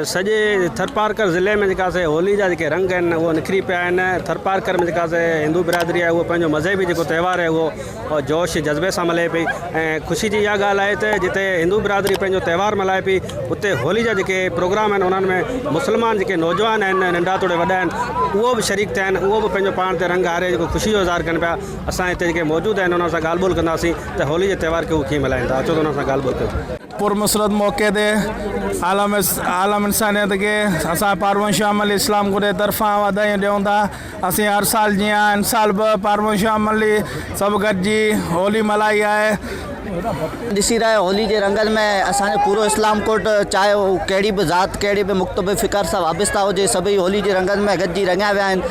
सॼे थरपारकर ज़िले में जेका से होली जा जेके रंग आहिनि उहो निखरी पिया आहिनि। थरपारकर में जेका से हिंदू बिरादरी आहे उहो पंहिंजो मज़हबी जेको त्योहार आहे उहो जोश जज़्बे सां मल्हाए पई ऐं ख़ुशी जी इहा ॻाल्हि आहे त जिते हिंदू बिरादरी पंहिंजो त्योहार मल्हाए पई उते होली जा जेके प्रोग्राम आहिनि उन्हनि में मुस्लमान जेके नौजवान आहिनि नंढा तोड़े वॾा आहिनि उहो बि शरीक थिया आहिनि, उहो बि पंहिंजो पाण ते रंग हारे जेको ख़ुशी जो इज़हार कनि पिया। असां हिते जेके मौजूदु आहिनि उन्हनि सां ॻाल्हि ॿोल कंदासीं त होली जे त्योहार खे उहो कीअं मल्हाइनि था। अचो त उन्हनि सां ॻाल्हि ॿोल कयूं। पुरमसरत मौके ते आलम इंसानियत खे असां पारवन शाह अली इस्लाम गुरे तरफ़ां वाधायूं ॾियूं था। असीं हर साल जीअं हिन साल बि पारवन शाह अली सभु गॾिजी होली मल्हाई आहे। ॾिसी रहे होली के रंगन में असांजो पूरो इस्लाम कोट चाहे वो कहिड़ी बि ज़ात कहिड़ी बि मुख़्तलिफ़ फ़िक्र सां वाबस्ता हुजे सभई होली के रंगन में गॾिजी रंगिया विया आहिनि।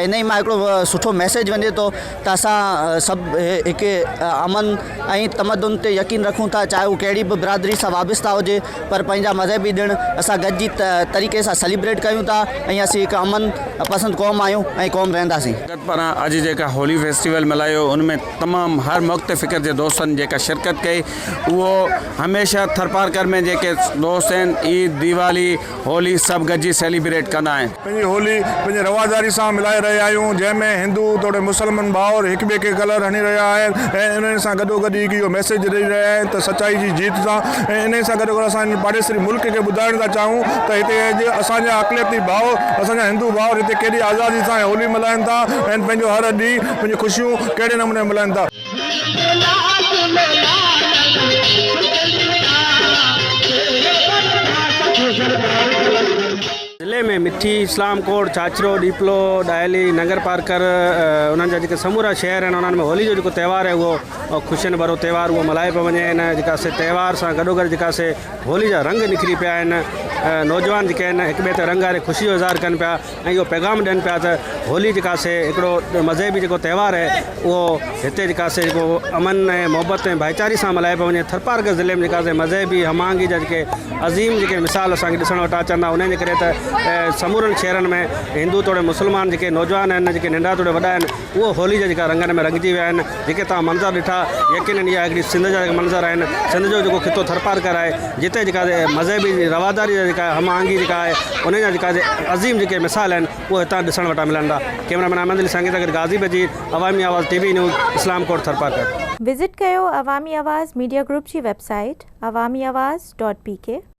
इन ई मां हिकिड़ो सुठो मैसेज वञे थो त असां सभु हिकु अमन ऐं तमदुन ते यकीन रखूं था, चाहे वो कहिड़ी बि बिरादरी सां वाबस्ता हुजे पर पंहिंजा मज़हबी ॾिण असां गॾिजी तरीक़े सां सेलिब्रेट कयूं था ऐं असीं हिकु अमन पसंदि क़ौम आहियूं ऐं क़ौम रहंदासीं। पारां अॼु जेका होली फेस्टिवल मल्हायो उनमें तमामु हर मुख़्तलिफ़ फ़िक्र जे दोस्तनि जेका शिरकत कई वो हमेशा थरपारकर में जेके दोस्त आहिनि ईद दिवाली होली सभु गॾिजी सेलिब्रेट कंदा आहिनि। पंहिंजी होली पंहिंजे रवादारी सां मिलाए रहिया आहियूं जंहिंमें हिंदू तोड़े मुस्लमान भाउर हिक ॿिए खे कलर हणी रहिया आहिनि ऐं इन्हनि सां गॾोगॾु हिकु इहो मैसेज ॾेई रहिया आहिनि त सचाई जी जीत सां ऐं इन सां गॾोगॾु असां पाड़ेसरी मुल्क खे ॿुधाइण था चाहियूं त हिते अॼु असांजा अक़लियती भाउ असांजा हिंदू भाउर हिते केॾी आज़ादी सां होली मल्हाइनि था ऐं पंहिंजो हर ॾींहुं पंहिंजी ख़ुशियूं कहिड़े नमूने मल्हाइनि था। ज़िले में मिठी इस्लाम कोट चाचरो डीपलो डायली नगर पारकर उन्हनि जा जेके समूरा शहर आहिनि उन्हनि में होली जो जेको त्योहार आहे उहो ख़ुशियुनि भरो त्योहार उहो मल्हाए पियो वञे। हिन जेका से त्योहार सां गॾोगॾु जेका से होली जा रंग निकिरी पिया आहिनि। नौजवान जेके आहिनि हिक ॿिए ते रंग हारे ख़ुशी जो इज़हार कनि पिया ऐं इहो पैगाम ॾियनि पिया त होली जेका से हिकिड़ो मज़हबी जेको त्योहार आहे उहो हिते जेका से जेको अमन ऐं मोहबत ऐं भाईचारी सां मल्हाए पियो वञे। थरपारकर ज़िले में जेका से मज़हबी हमांगी जा जेके अज़ीम जेके मिसाल असांखे ॾिसण वटि अचनि था उन जे करे त समूरनि शहरनि में हिंदू तोड़े मुस्लमान जेके नौजवान आहिनि जेके नंढा तोड़े वॾा आहिनि उहो होली जा जेका रंगनि में रंगजी विया आहिनि। जेके तव्हां मंज़र ॾिठा यकीनन इहा हिकिड़ी सिंध जा जेके मंज़र आहिनि। सिंध जो जेको ख़ितो थरपारकर आहे जिते जेका मज़हबी रवादारी जा जेका हमांगी जेका आहे उन जा जेका अज़ीम जेके मिसाल आहिनि उहे हितां ॾिसण वटां मिलनि था। कैमरामैन अहमद अली संगीत गॾु गाज़ी बजीर अवामी आवाज़ TV न्यूज़ इस्लाम कोट थरपारकर। विज़िट कयो अवामी आवाज़ मीडिया ग्रुप जी वेबसाइट awamiawaz.pk।